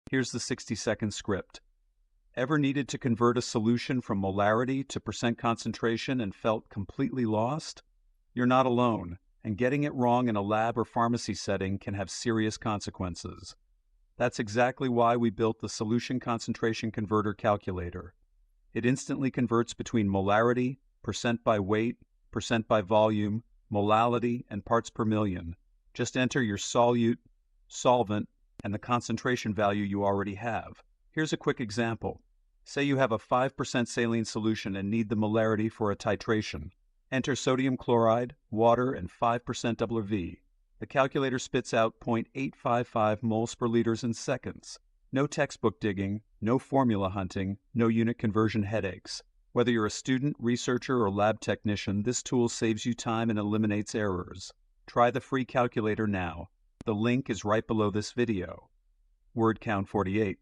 Here's the 60-second script. Ever needed to convert a solution from molarity to percent concentration and felt completely lost? You're not alone, and getting it wrong in a lab or pharmacy setting can have serious consequences. That's exactly why we built the Solution Concentration Converter Calculator. It instantly converts between molarity, percent by weight, percent by volume, molality, and parts per million. Just enter your solute, solvent, and the concentration value you already have. Here's a quick example. Say you have a 5% saline solution and need the molarity for a titration. Enter sodium chloride, water, and 5% WV. The calculator spits out 0.855 moles per liter in seconds. No textbook digging, no formula hunting, no unit conversion headaches. Whether you're a student, researcher, or lab technician, this tool saves you time and eliminates errors. Try the free calculator now. The link is right below this video. Word count 48.